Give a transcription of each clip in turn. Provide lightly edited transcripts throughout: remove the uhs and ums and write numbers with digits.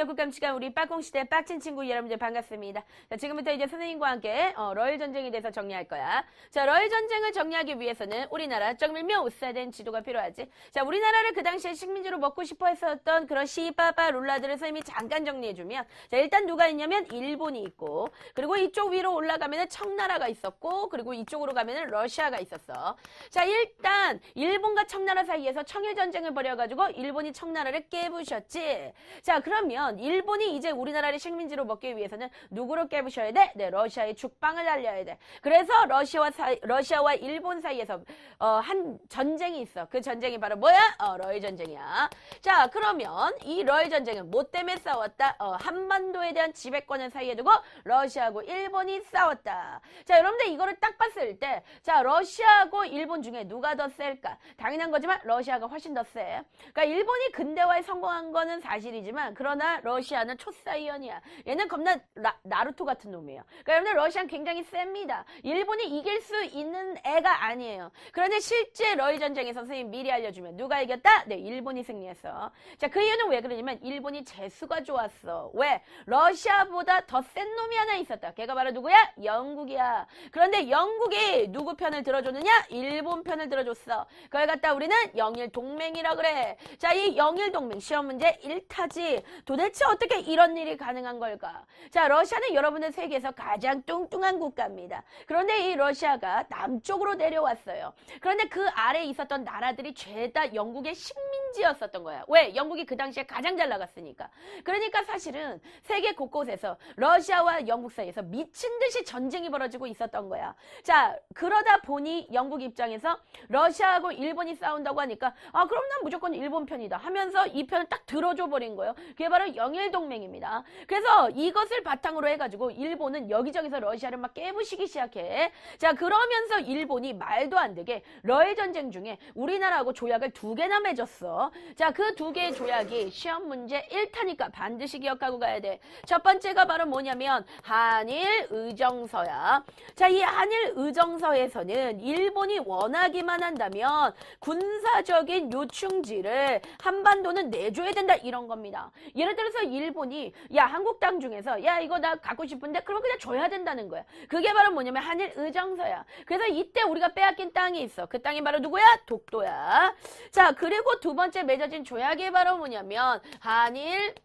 교육감 시간 우리 빠꽁시대 빡친 친구 여러분들 반갑습니다. 자, 지금부터 이제 선생님과 함께 러일 전쟁에 대해서 정리할 거야. 자, 러일 전쟁을 정리하기 위해서는 우리나라 정밀며 우사된 지도가 필요하지. 자, 우리나라를 그 당시에 식민지로 먹고 싶어 했었던 그런 시바바 룰라들을 선생님이 잠깐 정리해주면, 자, 일단 누가 있냐면 일본이 있고, 그리고 이쪽 위로 올라가면은 청나라가 있었고, 그리고 이쪽으로 가면은 러시아가 있었어. 자, 일단 일본과 청나라 사이에서 청일 전쟁을 벌여가지고 일본이 청나라를 깨부셨지. 자, 그러면 일본이 이제 우리나라를 식민지로 먹기 위해서는 누구를 깨부셔야 돼? 네, 러시아의 죽방을 날려야 돼. 그래서 러시아와 일본 사이에서 한 전쟁이 있어. 그 전쟁이 바로 뭐야? 러일 전쟁이야. 자, 그러면 이 러일 전쟁은 뭐 때문에 싸웠다? 한반도에 대한 지배권을 사이에 두고 러시아하고 일본이 싸웠다. 자, 여러분들 이거를 딱 봤을 때, 자, 러시아하고 일본 중에 누가 더 셀까? 당연한 거지만 러시아가 훨씬 더 세. 그러니까 일본이 근대화에 성공한 거는 사실이지만, 그러나 러시아는 초사이언이야. 얘는 겁나 나루토 같은 놈이에요. 그러니까 여러분들 러시아는 굉장히 셉니다. 일본이 이길 수 있는 애가 아니에요. 그런데 실제 러일 전쟁에서 선생님 미리 알려주면 누가 이겼다? 네, 일본이 승리했어. 자, 그 이유는 왜 그러냐면 일본이 재수가 좋았어. 왜? 러시아보다 더 센 놈이 하나 있었다. 걔가 바로 누구야? 영국이야. 그런데 영국이 누구 편을 들어줬느냐? 일본 편을 들어줬어. 그걸 갖다 우리는 영일동맹이라 그래. 자, 이 영일동맹 시험 문제 1타지. 도대체 어떻게 이런 일이 가능한 걸까? 자, 러시아는 여러분들 세계에서 가장 뚱뚱한 국가입니다. 그런데 이 러시아가 남쪽으로 내려왔어요. 그런데 그 아래에 있었던 나라들이 죄다 영국의 식민지였었던 거야. 왜? 영국이 그 당시에 가장 잘 나갔으니까. 그러니까 사실은 세계 곳곳에서 러시아와 영국 사이에서 미친 듯이 전쟁이 벌어지고 있었던 거야. 자, 그러다 보니 영국 입장에서 러시아하고 일본이 싸운다고 하니까, 아, 그럼 난 무조건 일본 편이다 하면서 이 편을 딱 들어줘 버린 거예요. 그게 바로 영일동맹입니다. 그래서 이것을 바탕으로 해가지고 일본은 여기저기서 러시아를 막 깨부시기 시작해. 자, 그러면서 일본이 말도 안 되게 러일 전쟁 중에 우리나라하고 조약을 2개나 맺었어. 자, 그 2개의 조약이 시험 문제 1타니까 반드시 기억하고 가야 돼. 첫 번째가 바로 뭐냐면 한일 의정서야. 자, 이 한일 의정서에서는 일본이 원하기만 한다면 군사적인 요충지를 한반도는 내줘야 된다, 이런 겁니다. 예를 들어서 일본이, 야, 한국 땅 중에서, 야, 이거 나 갖고 싶은데, 그러면 그냥 줘야 된다는 거야. 그게 바로 뭐냐면 한일 의정서야. 그래서 이때 우리가 빼앗긴 땅이 있어. 그 땅이 바로 누구야? 독도야. 자, 그리고 두 번째 맺어진 조약이 바로 뭐냐면 한일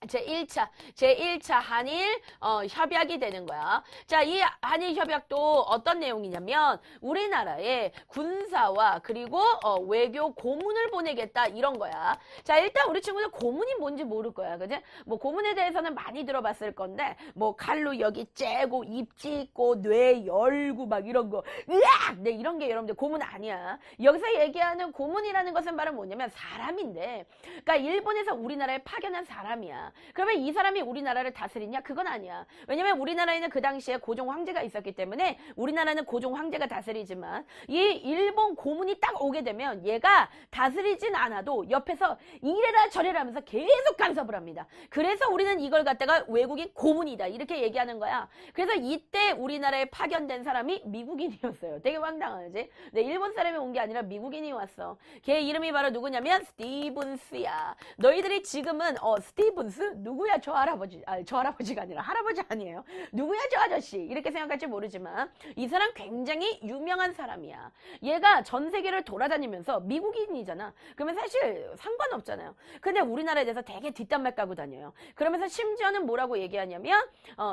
제1차 한일 협약이 되는 거야. 자, 이 한일 협약도 어떤 내용이냐면 우리나라에 군사와 그리고 외교 고문을 보내겠다, 이런 거야. 자, 일단 우리 친구들 고문이 뭔지 모를 거야. 그지? 뭐 고문에 대해서는 많이 들어봤을 건데, 뭐 칼로 여기 째고 입 찢고 뇌 열고 막 이런 거, 으악! 네, 이런 게 여러분들 고문 아니야. 여기서 얘기하는 고문이라는 것은 바로 뭐냐면 사람인데, 그러니까 일본에서 우리나라에 파견한 사람이야. 그러면 이 사람이 우리나라를 다스리냐? 그건 아니야. 왜냐면 우리나라에는 그 당시에 고종 황제가 있었기 때문에 우리나라는 고종 황제가 다스리지만, 이 일본 고문이 딱 오게 되면 얘가 다스리진 않아도 옆에서 이래라 저래라 하면서 계속 간섭을 합니다. 그래서 우리는 이걸 갖다가 외국인 고문이다, 이렇게 얘기하는 거야. 그래서 이때 우리나라에 파견된 사람이 미국인이었어요. 되게 황당하지? 네, 일본 사람이 온 게 아니라 미국인이 왔어. 걔 이름이 바로 누구냐면 스티븐스야. 너희들이 지금은 스티븐스? 누구야 저 할아버지? 저 할아버지가 아니라 할아버지 아니에요. 누구야 저 아저씨? 이렇게 생각할지 모르지만 이 사람 굉장히 유명한 사람이야. 얘가 전 세계를 돌아다니면서 미국인이잖아. 그러면 사실 상관없잖아요. 근데 우리나라에 대해서 되게 뒷담말 까고 다녀요. 그러면서 심지어는 뭐라고 얘기하냐면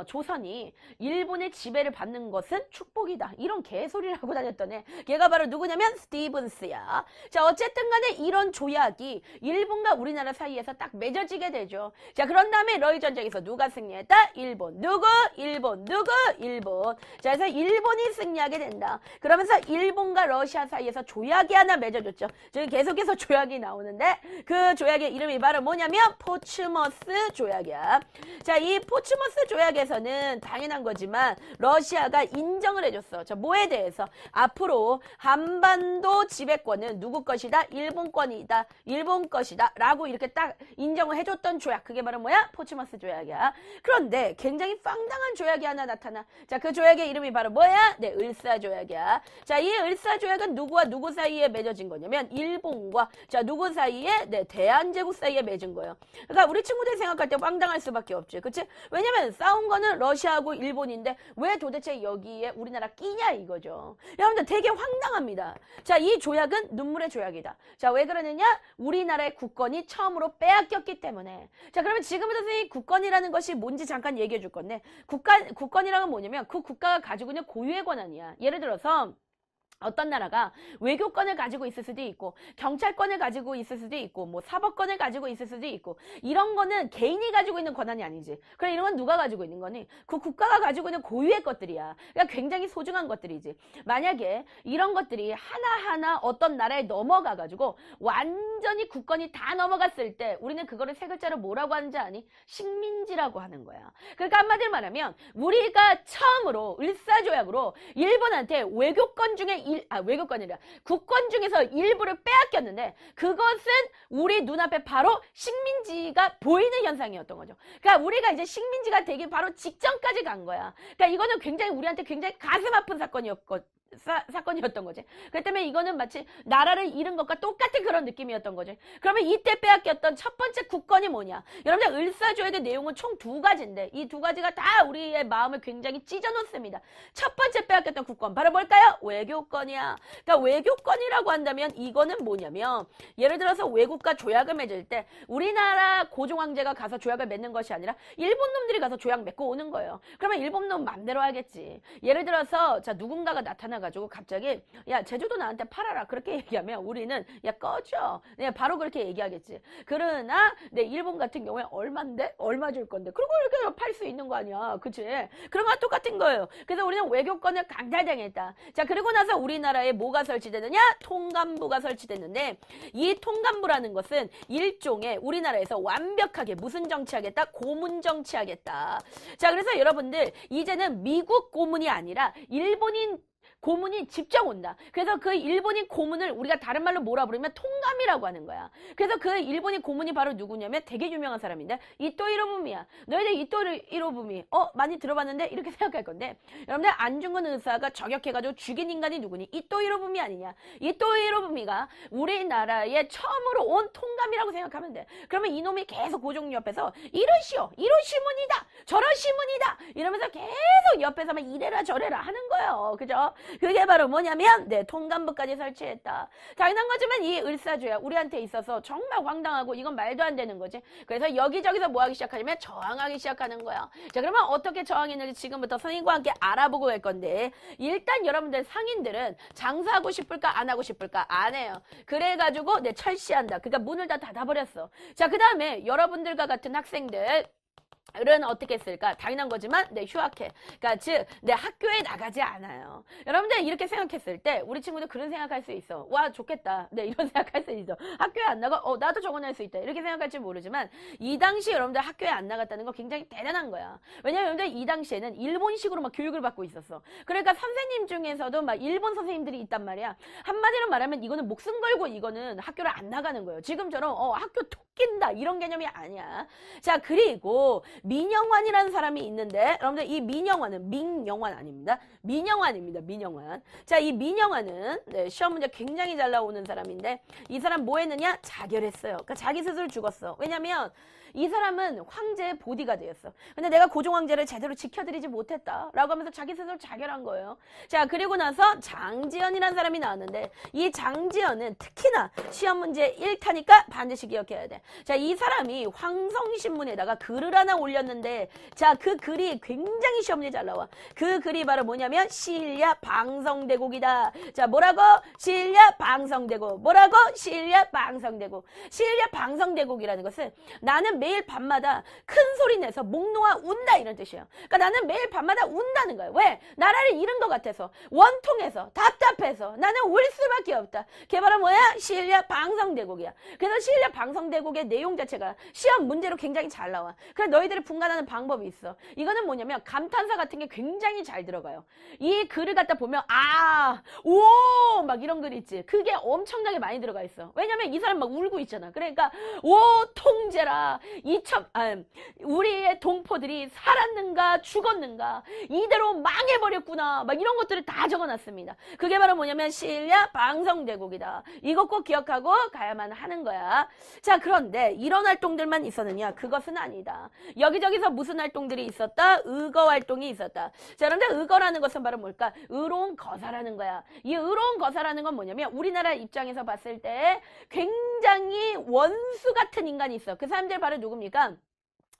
조선이 일본의 지배를 받는 것은 축복이다, 이런 개소리를 하고 다녔던 애. 걔가 바로 누구냐면 스티븐스야. 자, 어쨌든 간에 이런 조약이 일본과 우리나라 사이에서 딱 맺어지게 되죠. 자, 그런 다음에 러일 전쟁에서 누가 승리했다? 일본. 누구? 일본. 누구? 일본. 자, 그래서 일본이 승리하게 된다. 그러면서 일본과 러시아 사이에서 조약이 하나 맺어졌죠. 지금 계속해서 조약이 나오는데, 그 조약의 이름이 바로 뭐냐면 포츠머스 조약이야. 자, 이 포츠머스 조약에서는 당연한 거지만 러시아가 인정을 해줬어. 자, 뭐에 대해서? 앞으로 한반도 지배권은 누구 것이다? 일본 권이다. 일본 것이다. 라고 이렇게 딱 인정을 해줬던 조약. 그게 바로 뭐야? 포츠머스 조약이야. 그런데 굉장히 황당한 조약이 하나 나타나. 자, 그 조약의 이름이 바로 뭐야? 네, 을사 조약이야. 자, 이 을사 조약은 누구와 누구 사이에 맺어진 거냐면 일본과 자, 누구 사이에? 네, 대한제국 사이에 맺은 거예요. 그러니까 우리 친구들이 생각할 때 황당할 수밖에 없지. 그치? 왜냐면 싸운 거는 러시아하고 일본인데 왜 도대체 여기에 우리나라 끼냐 이거죠. 여러분들 되게 황당합니다. 자, 이 조약은 눈물의 조약이다. 자, 왜 그러느냐? 우리나라의 국권이 처음으로 빼앗겼기 때문에. 자, 그러면 지금부터 선생님이 국권이라는 것이 뭔지 잠깐 얘기해 줄 건데, 국권이라는 건 뭐냐면 그 국가가 가지고 있는 고유의 권한이야. 예를 들어서 어떤 나라가 외교권을 가지고 있을 수도 있고 경찰권을 가지고 있을 수도 있고 뭐 사법권을 가지고 있을 수도 있고 이런 거는 개인이 가지고 있는 권한이 아니지. 그래 이런 건 누가 가지고 있는 거니? 그 국가가 가지고 있는 고유의 것들이야. 그러니까 굉장히 소중한 것들이지. 만약에 이런 것들이 하나하나 어떤 나라에 넘어가 가지고 완전히 국권이 다 넘어갔을 때 우리는 그거를 세 글자로 뭐라고 하는지 아니? 식민지라고 하는 거야. 그러니까 한마디로 말하면 우리가 처음으로 을사조약으로 일본한테 외교권 중에 외교권이라 국권 중에서 일부를 빼앗겼는데 그것은 우리 눈앞에 바로 식민지가 보이는 현상이었던 거죠. 그러니까 우리가 이제 식민지가 되기 바로 직전까지 간 거야. 그러니까 이거는 굉장히 우리한테 굉장히 가슴 아픈 사건이었던 거지. 그렇기 때문에 이거는 마치 나라를 잃은 것과 똑같은 그런 느낌이었던 거지. 그러면 이때 빼앗겼던 첫 번째 국권이 뭐냐? 여러분들 을사조약의 내용은 총 두 가지인데 이 두 가지가 다 우리의 마음을 굉장히 찢어놓습니다. 첫 번째 빼앗겼던 국권 바로 뭘까요? 외교권이야. 그러니까 외교권이라고 한다면 이거는 뭐냐면 예를 들어서 외국과 조약을 맺을 때 우리나라 고종황제가 가서 조약을 맺는 것이 아니라 일본 놈들이 가서 조약 맺고 오는 거예요. 그러면 일본 놈 맘대로 하겠지. 예를 들어서 자 누군가가 나타나가지고 갑자기 야 제주도 나한테 팔아라 그렇게 얘기하면 우리는 야 꺼져. 네, 바로 그렇게 얘기하겠지. 그러나 네, 일본 같은 경우에 얼만데? 얼마 줄 건데? 그리고 이렇게 팔 수 있는 거 아니야. 그치? 그런 거랑 똑같은 거예요. 그래서 우리는 외교권을 강탈당했다. 자 그리고 나서 우리나라에 뭐가 설치되느냐? 통감부가 설치됐는데 이 통감부라는 것은 일종의 우리나라에서 완벽하게 무슨 정치하겠다? 고문 정치하겠다. 자 그래서 여러분들 이제는 미국 고문이 아니라 일본인 고문이 직접 온다. 그래서 그 일본인 고문을 우리가 다른 말로 뭐라 부르면 통감이라고 하는 거야. 그래서 그 일본인 고문이 바로 누구냐면 되게 유명한 사람인데 이토 히로부미야. 너희들 이토 히로부미 많이 들어봤는데 이렇게 생각할 건데 여러분들 안중근 의사가 저격해가지고 죽인 인간이 누구니? 이토 히로부미 아니냐? 이토 히로부미가 우리나라에 처음으로 온 통감이라고 생각하면 돼. 그러면 이놈이 계속 고종 옆에서 이러시오. 이러시문이다. 저러시문이다. 이러면서 계속 옆에서 막 이래라 저래라 하는 거예요. 그죠? 그게 바로 뭐냐면 네 통감부까지 설치했다. 당연한 거지만 이 을사조약 우리한테 있어서 정말 황당하고 이건 말도 안 되는 거지. 그래서 여기저기서 뭐 하기 시작하냐면 저항하기 시작하는 거야. 자 그러면 어떻게 저항했는지 지금부터 선생님과 함께 알아보고 갈 건데 일단 여러분들 상인들은 장사하고 싶을까 안 하고 싶을까? 안 해요. 그래가지고 네 철시한다. 그러니까 문을 다 닫아버렸어. 자 그 다음에 여러분들과 같은 학생들 은 어떻게 했을까? 당연한 거지만 네 휴학해. 그러니까 즉 내 학교에 나가지 않아요. 여러분들 이렇게 생각했을 때 우리 친구들 그런 생각할 수 있어. 와 좋겠다. 네 이런 생각할 수 있어. 학교에 안 나가? 나도 적어낼 수 있다. 이렇게 생각할지 모르지만 이 당시 여러분들 학교에 안 나갔다는 거 굉장히 대단한 거야. 왜냐면 여러분들 이 당시에는 일본식으로 막 교육을 받고 있었어. 그러니까 선생님 중에서도 막 일본 선생님들이 있단 말이야. 한마디로 말하면 이거는 목숨 걸고 이거는 학교를 안 나가는 거예요. 지금처럼 학교 톡낀다 이런 개념이 아니야. 자 그리고 민영환이라는 사람이 있는데 여러분들 이 민영환은 민영환 아닙니다. 민영환입니다. 민영환. 자, 이 민영환은 네, 시험 문제 굉장히 잘 나오는 사람인데 이 사람 뭐 했느냐? 자결했어요. 그러니까 자기 스스로 죽었어. 왜냐면 이 사람은 황제의 보디가드였어. 근데 내가 고종황제를 제대로 지켜드리지 못했다 라고 하면서 자기 스스로 자결한 거예요. 자 그리고 나서 장지연이라는 사람이 나왔는데 이 장지연은 특히나 시험 문제 1타니까 반드시 기억해야 돼. 자 이 사람이 황성신문에다가 글을 하나 올렸는데 자 그 글이 굉장히 시험 문제 잘 나와. 그 글이 바로 뭐냐면 시일야 방성대곡이다. 자 뭐라고? 시일야 방성대곡. 뭐라고? 시일야 방성대곡. 시일야 방성대곡이라는 것은 나는 매일 밤마다 큰 소리 내서 목 놓아 운다 이런 뜻이에요. 그러니까 나는 매일 밤마다 운다는 거예요. 왜? 나라를 잃은 것 같아서 원통해서 답답해서 나는 울 수밖에 없다. 그게 바로 뭐야? 시일야 방성대곡이야. 그래서 시일야 방성대곡의 내용 자체가 시험 문제로 굉장히 잘 나와. 그래서 너희들이 분간하는 방법이 있어. 이거는 뭐냐면 감탄사 같은 게 굉장히 잘 들어가요. 이 글을 갖다 보면 오 막 이런 글 있지. 그게 엄청나게 많이 들어가 있어. 왜냐면 이 사람 막 울고 있잖아. 그러니까 오 통제라 우리의 동포들이 살았는가 죽었는가 이대로 망해버렸구나 막 이런 것들을 다 적어놨습니다. 그게 바로 뭐냐면 신라 방성제국이다. 이것 꼭 기억하고 가야만 하는 거야. 자, 그런데 이런 활동들만 있었느냐? 그것은 아니다. 여기저기서 무슨 활동들이 있었다? 의거 활동이 있었다. 자, 그런데 의거라는 것은 바로 뭘까? 의로운 거사라는 거야. 이 의로운 거사라는 건 뭐냐면 우리나라 입장에서 봤을 때 굉장히 원수 같은 인간이 있어. 그 사람들 바로 누굽니까?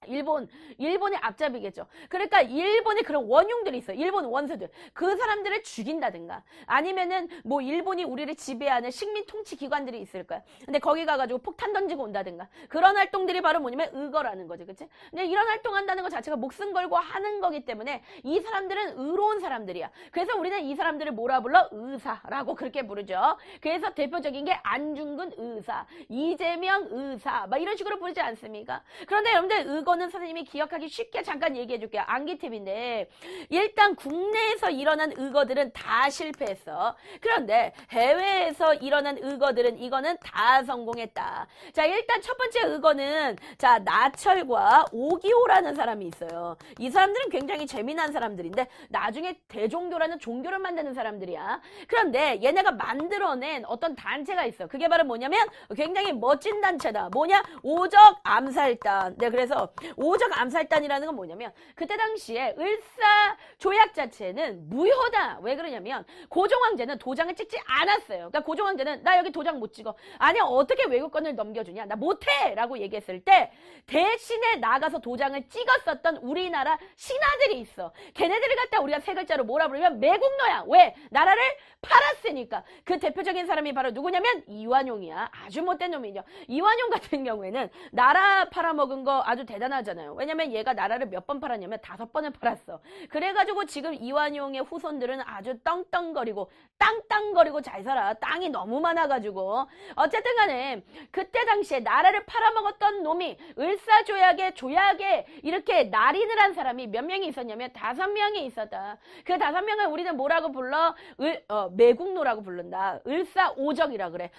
일본의 앞잡이겠죠. 그러니까 일본에 그런 원흉들이 있어요. 일본 원수들. 그 사람들을 죽인다든가 아니면은 뭐 일본이 우리를 지배하는 식민 통치 기관들이 있을 거야. 근데 거기 가가지고 폭탄 던지고 온다든가 그런 활동들이 바로 뭐냐면 의거라는 거지. 그치? 근데 이런 활동한다는 것 자체가 목숨 걸고 하는 거기 때문에 이 사람들은 의로운 사람들이야. 그래서 우리는 이 사람들을 뭐라 불러? 의사라고 그렇게 부르죠. 그래서 대표적인 게 안중근 의사, 이재명 의사 막 이런 식으로 부르지 않습니까? 그런데 여러분들 의거는 선생님이 기억하기 쉽게 잠깐 얘기해 줄게요. 암기팁인데 일단 국내에서 일어난 의거들은 다 실패했어. 그런데 해외에서 일어난 의거들은 이거는 다 성공했다. 자, 일단 첫 번째 의거는 자, 나철과 오기호라는 사람이 있어요. 이 사람들은 굉장히 재미난 사람들인데 나중에 대종교라는 종교를 만드는 사람들이야. 그런데 얘네가 만들어낸 어떤 단체가 있어. 그게 바로 뭐냐면 굉장히 멋진 단체다. 뭐냐? 오적 암살단. 네, 그래서 오적 암살단이라는 건 뭐냐면 그때 당시에 을사 조약 자체는 무효다. 왜 그러냐면 고종황제는 도장을 찍지 않았어요. 그러니까 고종황제는 나 여기 도장 못 찍어. 아니 어떻게 외국권을 넘겨주냐. 나 못해 라고 얘기했을 때 대신에 나가서 도장을 찍었었던 우리나라 신하들이 있어. 걔네들을 갖다 우리가 세 글자로 뭐라 부르면 매국노야. 왜? 나라를 팔았으니까. 그 대표적인 사람이 바로 누구냐면 이완용이야. 아주 못된 놈이죠. 이완용 같은 경우에는 나라 팔아먹은 거 아주 대단하잖아요. 왜냐면 얘가 나라를 몇 번 팔았냐면 5번을 팔았어. 그래가지고 지금 이완용의 후손들은 아주 떵떵거리고 땅땅거리고 잘 살아. 땅이 너무 많아가지고. 어쨌든 간에 그때 당시에 나라를 팔아먹었던 놈이 을사조약에 이렇게 날인을 한 사람이 몇 명이 있었냐면 5명이 있었다. 그 5명을 우리는 뭐라고 불러? 매국노라고 부른다. 을사오적이라 그래.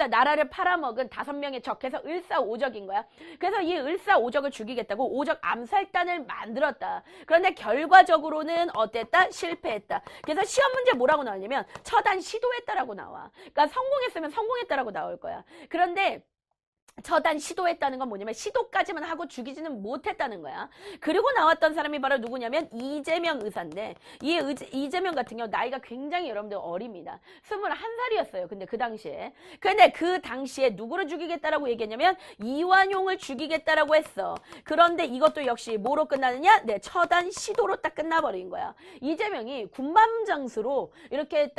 나라를 팔아먹은 5명의 적해서 을사오적인 거야. 그래서 이 을사오적을 죽이겠다고 오적 암살단을 만들었다. 그런데 결과적으로는 어땠다? 실패했다. 그래서 시험 문제 뭐라고 나오냐면 처단 시도했다라고 나와. 그러니까 성공했으면 성공했다라고 나올 거야. 그런데 처단 시도했다는 건 뭐냐면 시도까지만 하고 죽이지는 못했다는 거야. 그리고 나왔던 사람이 바로 누구냐면 이재명 의사인데 이 이재명 같은 경우 나이가 굉장히 여러분들 어립니다. 21살이었어요. 근데 그 당시에 누구를 죽이겠다라고 얘기했냐면 이완용을 죽이겠다라고 했어. 그런데 이것도 역시 뭐로 끝나느냐? 네, 처단 시도로 딱 끝나버린 거야. 이재명이 군밤장수로 이렇게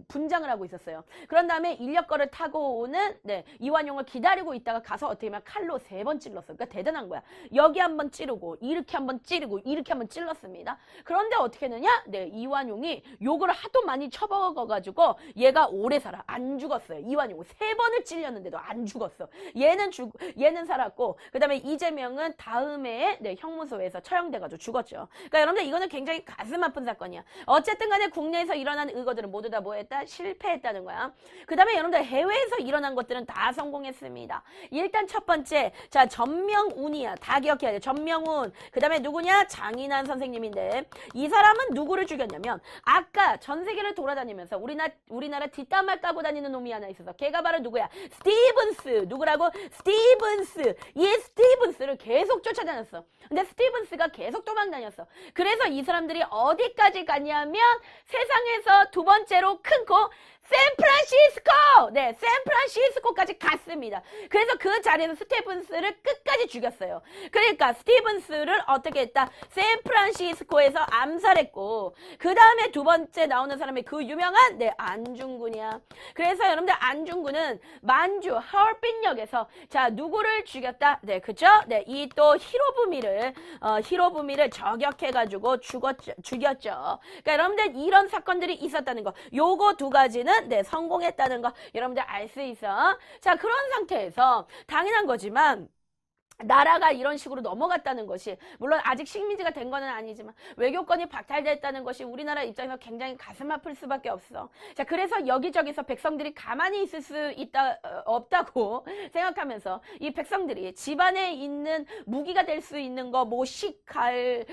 분장을 하고 있었어요. 그런 다음에 인력거를 타고 오는 이완용을 기다리고 있다가 가서 어떻게 하면 칼로 3번 찔렀어. 그러니까 대단한 거야. 여기 한번 찌르고 이렇게 한번 찌르고 이렇게 한번 찔렀습니다. 그런데 어떻게 했느냐? 네, 이완용이 욕을 하도 많이 쳐먹어가지고 얘가 오래 살아. 안 죽었어요. 이완용은 3번을 찔렸는데도 안 죽었어. 얘는 살았고 그 다음에 이재명은 다음에 형무소에서 처형돼가지고 죽었죠. 그러니까 여러분들 이거는 굉장히 가슴 아픈 사건이야. 어쨌든 간에 국내에서 일어난 의거들은 모두 다 뭐했다? 실패했다는 거야. 그 다음에 여러분들 해외에서 일어난 것들은 다 성공했습니다. 일단 첫 번째, 자, 전명운이야. 다 기억해야 돼. 전명운. 그 다음에 누구냐? 장인환 선생님인데 이 사람은 누구를 죽였냐면 아까 전 세계를 돌아다니면서 우리나라 뒷담화 까고 다니는 놈이 하나 있어서 걔가 바로 누구야? 스티븐스. 누구라고? 스티븐스. 이 스티븐스를 계속 쫓아다녔어. 근데 스티븐스가 계속 도망다녔어. 그래서 이 사람들이 어디까지 갔냐면 세상에서 2번째로 큰 코 샌프란시스코! 네, 샌프란시스코까지 갔습니다. 그래서 그 자리에서 스티븐스를 끝까지 죽였어요. 그러니까 스티븐스를 어떻게 했다? 샌프란시스코에서 암살했고 그 다음에 2번째 나오는 사람이 그 유명한 안중근이야. 그래서 여러분들 안중근은 만주 하얼빈역에서 자 누구를 죽였다? 네, 그쵸? 네, 이 또 히로부미를 저격해가지고 죽였죠. 그러니까 여러분들 이런 사건들이 있었다는 거. 요거 2가지는 성공했다는 거 여러분들 알 수 있어. 자, 그런 상태에서 당연한 거지만 나라가 이런 식으로 넘어갔다는 것이, 물론 아직 식민지가 된 거는 아니지만 외교권이 박탈됐다는 것이 우리나라 입장에서 굉장히 가슴 아플 수밖에 없어. 자, 그래서 여기저기서 백성들이 가만히 있을 수 없다고 생각하면서 이 백성들이 집안에 있는 무기가 될 수 있는 거, 뭐 식칼,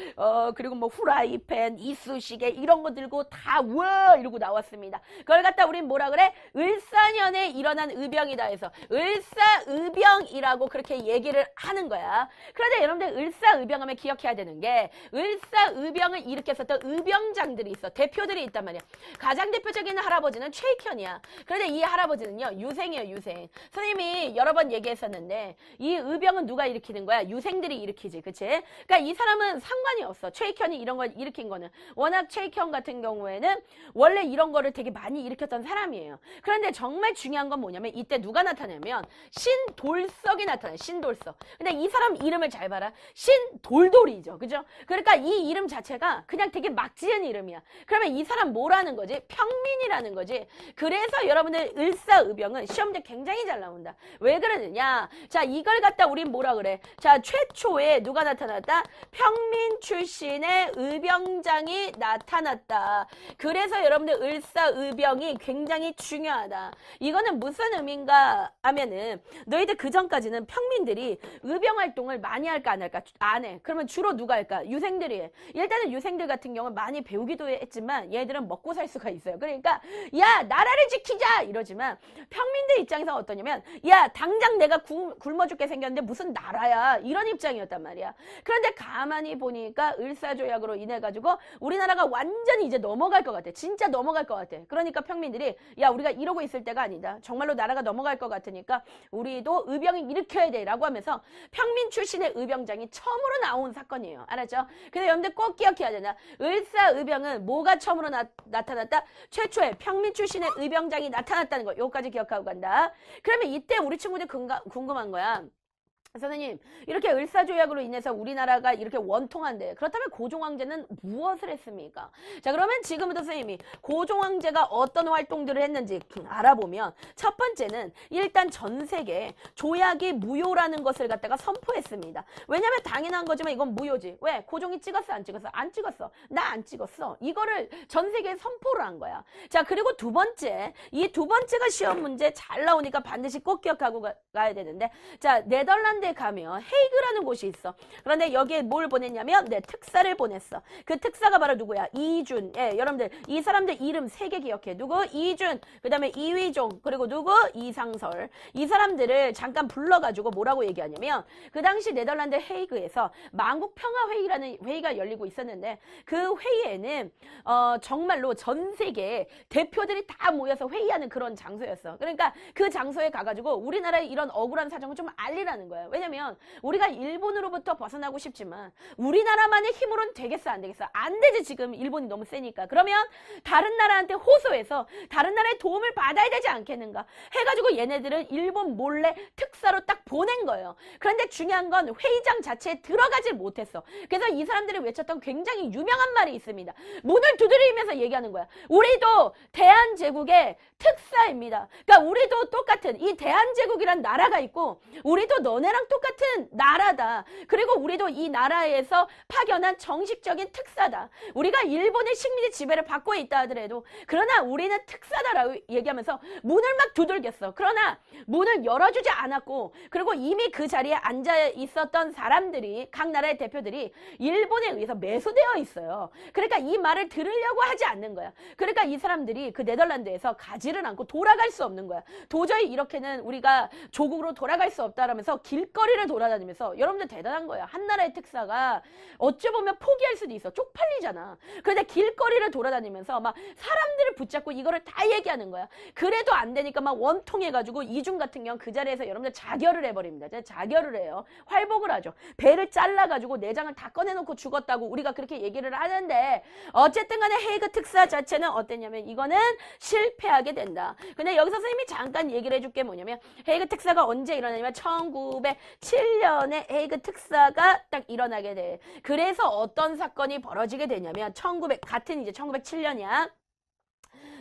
그리고 뭐 후라이팬, 이쑤시개 이런 거 들고 다 우와 이러고 나왔습니다. 그걸 갖다 우린 뭐라 그래? 을사년에 일어난 의병이다 해서 을사의병이라고 그렇게 얘기를 하는 거야. 그런데 여러분들 을사의병하면 기억해야 되는 게, 을사의병을 일으켰었던 의병장들이 있어. 대표들이 있단 말이야. 가장 대표적인 할아버지는 최익현이야. 그런데 이 할아버지는요, 유생이에요, 유생. 선생님이 여러 번 얘기했었는데 이 의병은 누가 일으키는 거야? 유생들이 일으키지, 그치? 그러니까 이 사람은 상관이 없어. 최익현이 이런 걸 일으킨 거는. 워낙 최익현 같은 경우에는 원래 이런 거를 되게 많이 일으켰던 사람이에요. 그런데 정말 중요한 건 뭐냐면 이때 누가 나타나면 신돌석이 나타나요. 신돌석. 근데 이 사람 이름을 잘 봐라. 신돌돌이죠. 그죠? 그러니까 이 이름 자체가 그냥 되게 막 지은 이름이야. 그러면 이 사람 뭐라는 거지? 평민이라는 거지. 그래서 여러분들 을사의병은 시험 문제 굉장히 잘 나온다. 왜 그러느냐? 자, 이걸 갖다 우린 뭐라 그래? 자, 최초에 누가 나타났다? 평민 출신의 의병장이 나타났다. 그래서 여러분들 을사의병이 굉장히 중요하다. 이거는 무슨 의미인가 하면은 너희들 그 전까지는 평민들이 의병 활동을 많이 할까 안 할까? 안 해. 그러면 주로 누가 할까? 유생들이 해. 일단은 유생들 같은 경우는 많이 배우기도 했지만 얘들은 먹고 살 수가 있어요. 그러니까 야, 나라를 지키자 이러지만 평민들 입장에서 어떠냐면 야, 당장 내가 굶어 죽게 생겼는데 무슨 나라야, 이런 입장이었단 말이야. 그런데 가만히 보니까 을사조약으로 인해 가지고 우리나라가 완전히 이제 넘어갈 것 같아. 진짜 넘어갈 것 같아. 그러니까 평민들이 야, 우리가 이러고 있을 때가 아니다. 정말로 나라가 넘어갈 것 같으니까 우리도 의병을 일으켜야 돼 라고 하면서 평민 출신의 의병장이 처음으로 나온 사건이에요. 알았죠? 근데 여러분들 꼭 기억해야 되나? 을사의병은 뭐가 처음으로 나타났다? 최초에 평민 출신의 의병장이 나타났다는 거. 요까지 기억하고 간다. 그러면 이때 우리 친구들 궁금한 거야. 선생님, 이렇게 을사조약으로 인해서 우리나라가 이렇게 원통한데 그렇다면 고종황제는 무엇을 했습니까? 자, 그러면 지금부터 선생님이 고종황제가 어떤 활동들을 했는지 알아보면 첫 번째는 일단 전 세계에 조약이 무효라는 것을 갖다가 선포했습니다. 왜냐면 당연한 거지만 이건 무효지. 왜? 고종이 찍었어 안 찍었어? 안 찍었어. 나 안 찍었어. 이거를 전 세계에 선포를 한 거야. 자, 그리고 두 번째, 이 두 번째가 시험 문제 잘 나오니까 반드시 꼭 기억하고 가야 되는데, 자, 네덜란드에 가면 헤이그라는 곳이 있어. 그런데 여기에 뭘 보냈냐면 특사를 보냈어. 그 특사가 바로 누구야? 이준. 예, 여러분들 이 사람들 이름 3개 기억해. 누구? 이준, 그 다음에 이휘종, 그리고 누구? 이상설. 이 사람들을 잠깐 불러가지고 뭐라고 얘기하냐면 그 당시 네덜란드 헤이그에서 만국평화회의라는 회의가 열리고 있었는데 그 회의에는 정말로 전 세계 대표들이 다 모여서 회의하는 그런 장소였어. 그러니까 그 장소에 가가지고 우리나라의 이런 억울한 사정을 좀 알리라는 거예요. 왜냐면 우리가 일본으로부터 벗어나고 싶지만 우리나라만의 힘으로는 되겠어 안 되겠어? 안 되지. 지금 일본이 너무 세니까. 그러면 다른 나라한테 호소해서 다른 나라의 도움을 받아야 되지 않겠는가 해가지고 얘네들은 일본 몰래 특사로 딱 보낸 거예요. 그런데 중요한 건 회의장 자체에 들어가질 못했어. 그래서 이 사람들이 외쳤던 굉장히 유명한 말이 있습니다. 문을 두드리면서 얘기하는 거야. 우리도 대한제국의 특사입니다. 그러니까 우리도 똑같은 이 대한제국이란 나라가 있고 우리도 너네랑 똑같은 나라다. 그리고 우리도 이 나라에서 파견한 정식적인 특사다. 우리가 일본의 식민지 지배를 받고 있다 하더라도 그러나 우리는 특사다라고 얘기하면서 문을 막 두들겼어. 그러나 문을 열어주지 않았고, 그리고 이미 그 자리에 앉아 있었던 사람들이, 각 나라의 대표들이 일본에 의해서 매수되어 있어요. 그러니까 이 말을 들으려고 하지 않는 거야. 그러니까 이 사람들이 그 네덜란드에서 가지를 않고 돌아갈 수 없는 거야. 도저히 이렇게는 우리가 조국으로 돌아갈 수 없다라면서 길거리를 돌아다니면서, 여러분들 대단한 거야. 한 나라의 특사가 어찌 보면 포기할 수도 있어. 쪽팔리잖아. 그런데 길거리를 돌아다니면서 막 사람들을 붙잡고 이거를 다 얘기하는 거야. 그래도 안 되니까 막 원통해가지고 이중 같은 경우 그 자리에서 여러분들 자결을 해버립니다. 자결을 해요. 활복을 하죠. 배를 잘라가지고 내장을 다 꺼내놓고 죽었다고 우리가 그렇게 얘기를 하는데, 어쨌든 간에 헤이그 특사 자체는 어땠냐면 이거는 실패하게 된다. 근데 여기서 선생님이 잠깐 얘기를 해줄 게 뭐냐면, 헤이그 특사가 언제 일어나냐면 1907년에 헤이그 특사가 딱 일어나게 돼. 그래서 어떤 사건이 벌어지게 되냐면 같은 이제 1907년이야.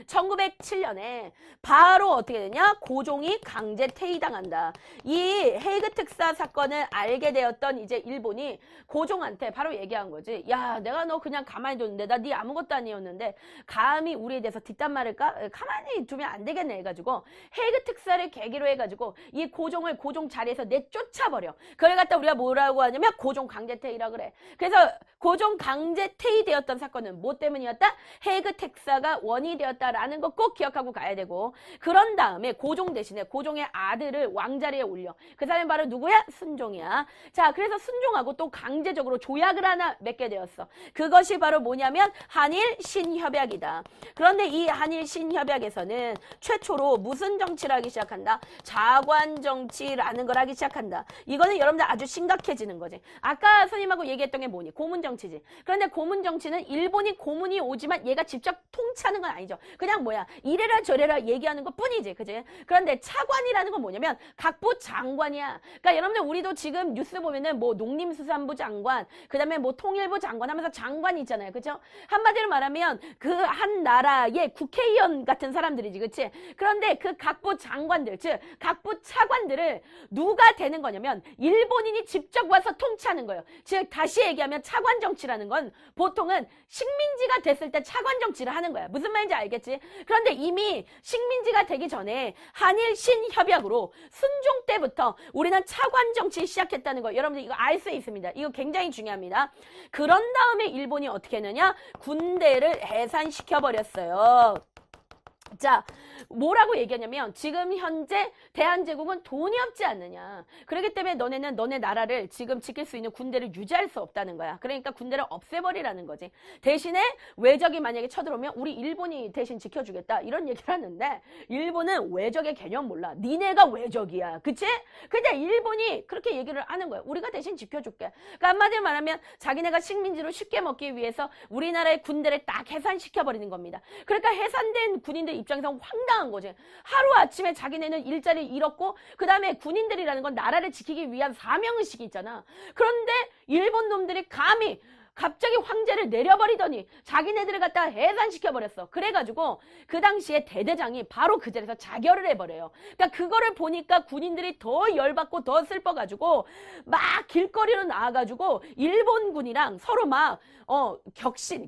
1907년에 바로 어떻게 되냐? 고종이 강제 퇴위당한다. 이 헤이그 특사 사건을 알게 되었던 이제 일본이 고종한테 바로 얘기한 거지. 야, 내가 너 그냥 가만히 뒀는데 나 네 아무것도 아니었는데 감히 우리에 대해서 뒷담 말을까? 가만히 두면 안 되겠네 해가지고 헤이그 특사를 계기로 해가지고 이 고종을 고종 자리에서 내쫓아버려. 그걸 갖다 우리가 뭐라고 하냐면 고종 강제 퇴위라 그래. 그래서 고종 강제 퇴위되었던 사건은 뭐 때문이었다? 헤이그 특사가 원인이 되었다라는 거 꼭 기억하고 가야 되고, 그런 다음에 고종 대신에 고종의 아들을 왕자리에 올려. 그 사람이 바로 누구야? 순종이야. 자, 그래서 순종하고 또 강제적으로 조약을 하나 맺게 되었어. 그것이 바로 뭐냐면 한일 신협약이다. 그런데 이 한일 신협약에서는 최초로 무슨 정치를 하기 시작한다? 자관 정치라는 걸 하기 시작한다. 이거는 여러분들 아주 심각해지는 거지. 아까 선생님하고 얘기했던 게 뭐니? 고문 정치지. 그런데 고문 정치는 일본이 고문이 오지만 얘가 직접 통치하는 건 아니죠. 그냥 뭐야, 이래라 저래라 얘기하는 것 뿐이지. 그지? 그런데 차관이라는 건 뭐냐면 각부 장관이야. 그러니까 여러분들 우리도 지금 뉴스 보면은 뭐 농림수산부 장관, 그 다음에 뭐 통일부 장관 하면서 장관이 있잖아요. 그죠? 한마디로 말하면 그 한 나라의 국회의원 같은 사람들이지. 그치? 그런데 그 각부 장관들, 즉 각부 차관들을 누가 되는 거냐면 일본인이 직접 와서 통치하는 거예요. 즉 다시 얘기하면 차관 정치라는 건 보통은 식민지가 됐을 때 차관 정치를 하는 거야. 무슨 말인지 알겠지? 그런데 이미 식민지가 되기 전에 한일 신협약으로 순종 때부터 우리는 차관 정치 시작했다는 거, 여러분들 이거 알 수 있습니다. 이거 굉장히 중요합니다. 그런 다음에 일본이 어떻게 했느냐? 군대를 해산시켜버렸어요. 자, 뭐라고 얘기하냐면 지금 현재 대한제국은 돈이 없지 않느냐. 그렇기 때문에 너네는 너네 나라를 지금 지킬 수 있는 군대를 유지할 수 없다는 거야. 그러니까 군대를 없애버리라는 거지. 대신에 외적이 만약에 쳐들어오면 우리 일본이 대신 지켜주겠다. 이런 얘기를 하는데 일본은 외적의 개념 몰라. 니네가 외적이야. 그치? 근데 일본이 그렇게 얘기를 하는 거야. 우리가 대신 지켜줄게. 그러니까 한마디로 말하면 자기네가 식민지로 쉽게 먹기 위해서 우리나라의 군대를 딱 해산시켜버리는 겁니다. 그러니까 해산된 군인들 입장에서 황당한 거지. 하루아침에 자기네는 일자리를 잃었고 그 다음에 군인들이라는 건 나라를 지키기 위한 사명의식이 있잖아. 그런데 일본 놈들이 감히 갑자기 황제를 내려버리더니 자기네들을 갖다가 해산시켜버렸어. 그래가지고 그 당시에 대대장이 바로 그 자리에서 자결을 해버려요. 그러니까 그거를 보니까 군인들이 더 열받고 더 슬퍼가지고 막 길거리로 나와가지고 일본군이랑 서로 막 격신이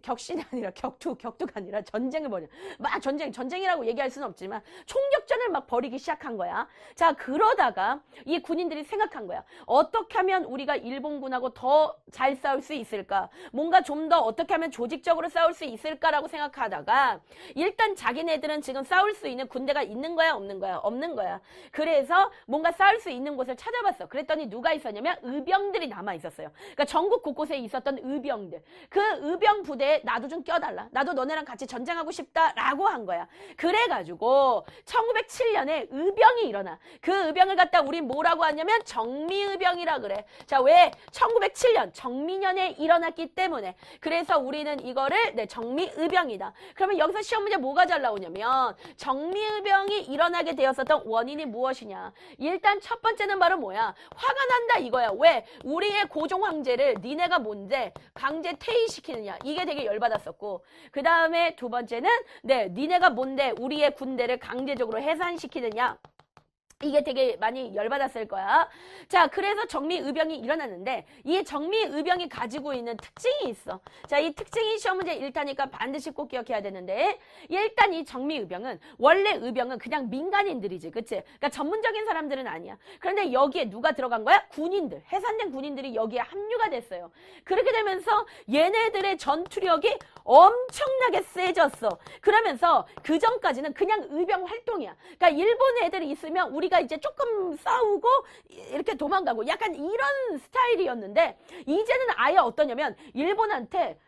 아니라 격투가 아니라 전쟁을 벌여. 막 전쟁이라고 얘기할 수는 없지만 총격전을 막 벌이기 시작한 거야. 자, 그러다가 이 군인들이 생각한 거야. 어떻게 하면 우리가 일본군하고 더 잘 싸울 수 있을까? 뭔가 좀 더 어떻게 하면 조직적으로 싸울 수 있을까라고 생각하다가 일단 자기네들은 지금 싸울 수 있는 군대가 있는 거야, 없는 거야? 없는 거야. 그래서 뭔가 싸울 수 있는 곳을 찾아봤어. 그랬더니 누가 있었냐면 의병들이 남아 있었어요. 그러니까 전국 곳곳에 있었던 의병들. 그 의병 부대에 나도 좀 껴달라. 나도 너네랑 같이 전쟁하고 싶다라고 한 거야. 그래가지고 1907년에 의병이 일어나. 그 의병을 갖다 우리 뭐라고 하냐면 정미의병이라 그래. 자, 왜? 1907년 정미년에 일어났기 때문에. 그래서 우리는 이거를 정미의병이다. 그러면 여기서 시험 문제 뭐가 잘 나오냐면 정미의병이 일어나게 되었었던 원인이 무엇이냐. 일단 첫 번째는 바로 뭐야? 화가 난다 이거야. 왜? 우리의 고종 황제를 니네가 뭔데 강제 퇴위시키느냐. 이게 되게 열받았었고, 그 다음에 두 번째는 니네가 뭔데 우리의 군대를 강제적으로 해산시키느냐. 이게 되게 많이 열받았을 거야. 자, 그래서 정미의병이 일어났는데 이 정미의병이 가지고 있는 특징이 있어. 자, 이 특징이 시험 문제 1타니까 반드시 꼭 기억해야 되는데, 일단 이 정미의병은 원래 의병은 그냥 민간인들이지. 그치? 그러니까 전문적인 사람들은 아니야. 그런데 여기에 누가 들어간 거야? 군인들. 해산된 군인들이 여기에 합류가 됐어요. 그렇게 되면서 얘네들의 전투력이 엄청나게 세졌어. 그러면서 그 전까지는 그냥 의병 활동이야. 그러니까 일본 애들이 있으면 우리가 이제 조금 싸우고 이렇게 도망가고 약간 이런 스타일이었는데, 이제는 아예 어떠냐면 일본한테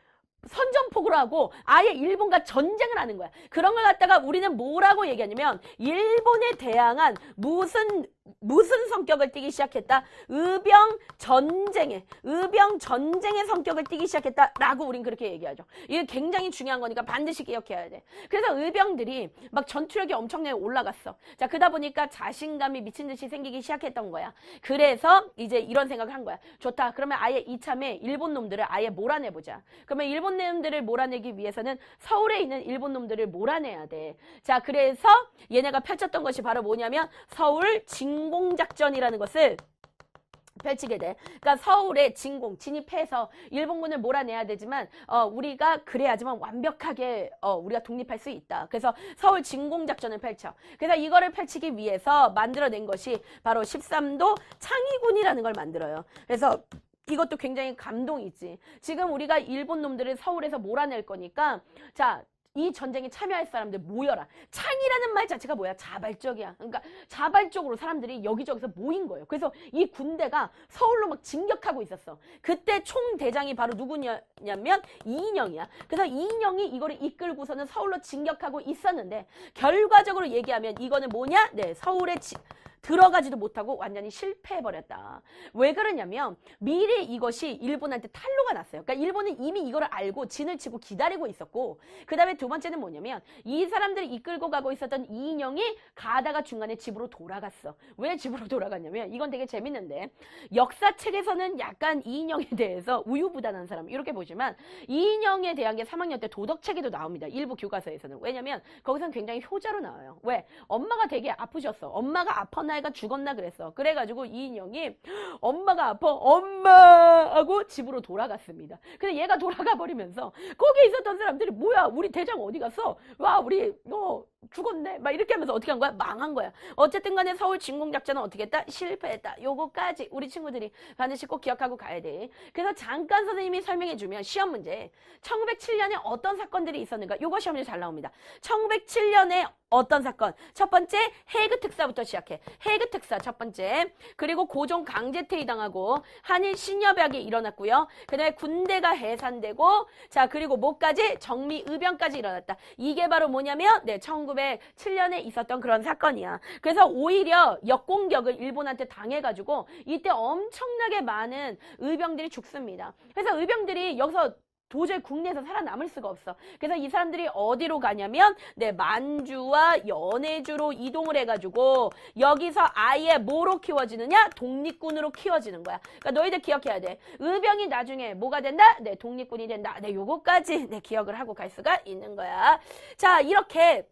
선전포고를 하고 아예 일본과 전쟁을 하는 거야. 그런 걸 갖다가 우리는 뭐라고 얘기하냐면 일본에 대항한 무슨 성격을 띠기 시작했다? 의병 전쟁의 성격을 띠기 시작했다라고 우린 그렇게 얘기하죠. 이게 굉장히 중요한 거니까 반드시 기억해야 돼. 그래서 의병들이 막 전투력이 엄청나게 올라갔어. 자, 그러다 보니까 자신감이 미친 듯이 생기기 시작했던 거야. 그래서 이제 이런 생각을 한 거야. 좋다. 그러면 아예 이참에 일본 놈들을 아예 몰아내보자. 그러면 일본 일본 놈들을 몰아내기 위해서는 서울에 있는 일본 놈들을 몰아내야 돼. 자, 그래서 얘네가 펼쳤던 것이 바로 뭐냐면 서울 진공작전이라는 것을 펼치게 돼. 그러니까 서울에 진입해서 일본군을 몰아내야 되지만 우리가 그래야지만 완벽하게 우리가 독립할 수 있다. 그래서 서울 진공작전을 펼쳐. 그래서 이거를 펼치기 위해서 만들어낸 것이 바로 13도 창의군이라는 걸 만들어요. 그래서 이것도 굉장히 감동이지. 지금 우리가 일본 놈들을 서울에서 몰아낼 거니까 자, 이 전쟁에 참여할 사람들 모여라. 창이라는 말 자체가 뭐야? 자발적이야. 그러니까 자발적으로 사람들이 여기저기서 모인 거예요. 그래서 이 군대가 서울로 막 진격하고 있었어. 그때 총대장이 바로 누구냐면 이인영이야. 그래서 이인영이 이거를 이끌고서는 서울로 진격하고 있었는데 결과적으로 얘기하면 이거는 뭐냐? 네, 서울에 들어가지도 못하고 완전히 실패해버렸다. 왜 그러냐면 미리 이것이 일본한테 탄로가 났어요. 그러니까 일본은 이미 이거를 알고 진을 치고 기다리고 있었고 그 다음에 두 번째는 뭐냐면 이 사람들이 이끌고 가고 있었던 이인영이 가다가 중간에 집으로 돌아갔어. 왜 집으로 돌아갔냐면 이건 되게 재밌는데 역사책에서는 약간 이인영에 대해서 우유부단한 사람 이렇게 보지만 이인영에 대한 게 3학년 때 도덕책에도 나옵니다. 일부 교과서에서는. 왜냐면 거기서는 굉장히 효자로 나와요. 왜? 엄마가 되게 아프셨어. 엄마가 아팠나 애가 죽었나 그랬어. 그래가지고 이인영이 엄마가 아파 엄마 하고 집으로 돌아갔습니다. 근데 얘가 돌아가 버리면서 거기에 있었던 사람들이 뭐야 우리 대장 어디 갔어? 와 우리 죽었네 막 이렇게 하면서 어떻게 한 거야? 망한 거야. 어쨌든 간에 서울 진공작전은 어떻게 했다? 실패했다. 요거까지 우리 친구들이 반드시 꼭 기억하고 가야 돼. 그래서 잠깐 선생님이 설명해 주면 시험 문제 1907년에 어떤 사건들이 있었는가 요거 시험 문제 잘 나옵니다. 1907년에 어떤 사건? 첫 번째 해그 특사부터 시작해. 해그 특사 첫 번째. 그리고 고종 강제퇴위 당하고 한일 신협약이 일어났고요. 그 다음에 군대가 해산되고 자 그리고 뭐까지? 정미의병까지 일어났다. 이게 바로 뭐냐면 네 1907년에 있었던 그런 사건이야. 그래서 오히려 역공격을 일본한테 당해가지고 이때 엄청나게 많은 의병들이 죽습니다. 그래서 의병들이 여기서 도저히 국내에서 살아남을 수가 없어. 그래서 이 사람들이 어디로 가냐면 네 만주와 연해주로 이동을 해가지고 여기서 아예 뭐로 키워지느냐? 독립군으로 키워지는 거야. 그러니까 너희들 기억해야 돼. 의병이 나중에 뭐가 된다? 네 독립군이 된다. 네 요거까지 네 기억을 하고 갈 수가 있는 거야. 자 이렇게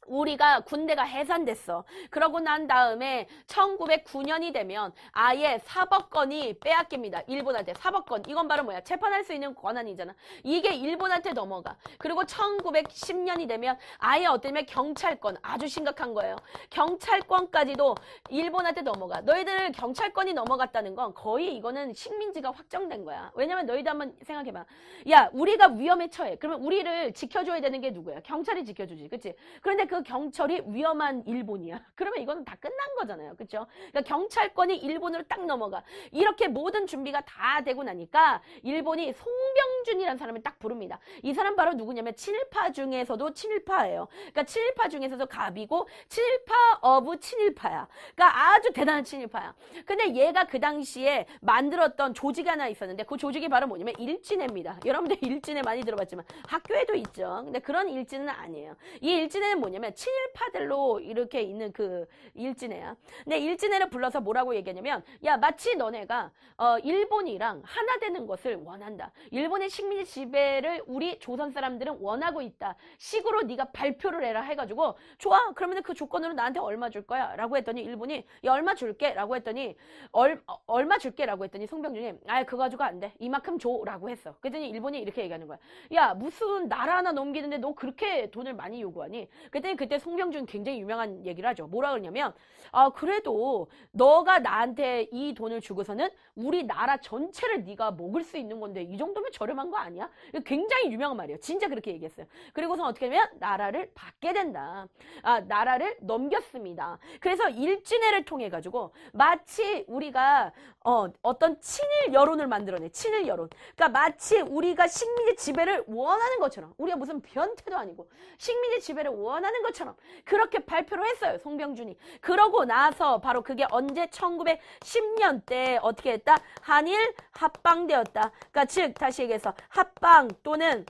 우리가 군대가 해산됐어. 그러고 난 다음에 1909년이 되면 아예 사법권이 빼앗깁니다. 일본한테 사법권. 이건 바로 뭐야? 재판할 수 있는 권한이잖아. 이게 일본한테 넘어가. 그리고 1910년이 되면 아예 어쩌면 경찰권. 아주 심각한 거예요. 경찰권까지도 일본한테 넘어가. 너희들 경찰권이 넘어갔다는 건 거의 이거는 식민지가 확정된 거야. 왜냐면 너희들 한번 생각해봐. 야 우리가 위험에 처해. 그러면 우리를 지켜줘야 되는 게 누구야? 경찰이 지켜주지. 그치? 그런데 그 경찰이 위험한 일본이야. 그러면 이거는 다 끝난 거잖아요. 그렇죠? 그러니까 경찰권이 일본으로 딱 넘어가. 이렇게 모든 준비가 다 되고 나니까 일본이 송병준이라는 사람을 딱 부릅니다. 이 사람 바로 누구냐면 친일파 중에서도 친일파예요. 그러니까 친일파 중에서도 갑이고 친일파 어부 친일파야. 그러니까 아주 대단한 친일파야. 근데 얘가 그 당시에 만들었던 조직이 하나 있었는데 그 조직이 바로 뭐냐면 일진회입니다. 여러분들 일진회 많이 들어봤지만 학교에도 있죠. 근데 그런 일진은 아니에요. 이 일진회는 뭐냐면 친일파들로 이렇게 있는 그 일진회야. 근데 일진회를 불러서 뭐라고 얘기하냐면 야 마치 너네가 일본이랑 하나 되는 것을 원한다. 일본의 식민지 지배를 우리 조선 사람들은 원하고 있다. 식으로 네가 발표를 해라 해가지고 좋아 그러면 그 조건으로 나한테 얼마 줄 거야? 라고 했더니 일본이 야 얼마 줄게? 라고 했더니 얼마 줄게? 라고 했더니 송병준이 아 그거 가지고 안 돼. 이만큼 줘. 라고 했어. 그랬더니 일본이 이렇게 얘기하는 거야. 야 무슨 나라 하나 넘기는데 너 그렇게 돈을 많이 요구하니? 그때 송병준 굉장히 유명한 얘기를 하죠. 뭐라 그러냐면 그래도 너가 나한테 이 돈을 주고서는 우리나라 전체를 네가 먹을 수 있는 건데 이 정도면 저렴한 거 아니야? 굉장히 유명한 말이에요. 진짜 그렇게 얘기했어요. 그리고서 어떻게 하면 나라를 받게 된다. 나라를 넘겼습니다. 그래서 일진회를 통해 가지고 마치 우리가 어떤 친일 여론을 만들어내. 친일 여론. 그러니까 마치 우리가 식민지 지배를 원하는 것처럼 우리가 무슨 변태도 아니고 식민지 지배를 원하는 것처럼 그렇게 발표를 했어요. 송병준이. 그러고 나서 바로 그게 언제 1910년 때 어떻게 했다? 한일 합방되었다. 그러니까 즉 다시 얘기해서 합방 또는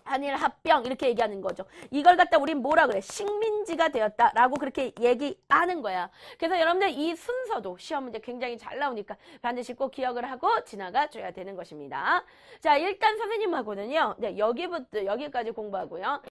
한일합병 이렇게 얘기하는 거죠. 이걸 갖다 우린 뭐라 그래? 식민지가 되었다라고 그렇게 얘기하는 거야. 그래서 여러분들 이 순서도 시험 문제 굉장히 잘 나오니까 반드시 꼭 기억을 하고 지나가 줘야 되는 것입니다. 자, 일단 선생님하고는요. 네, 여기까지 공부하고요.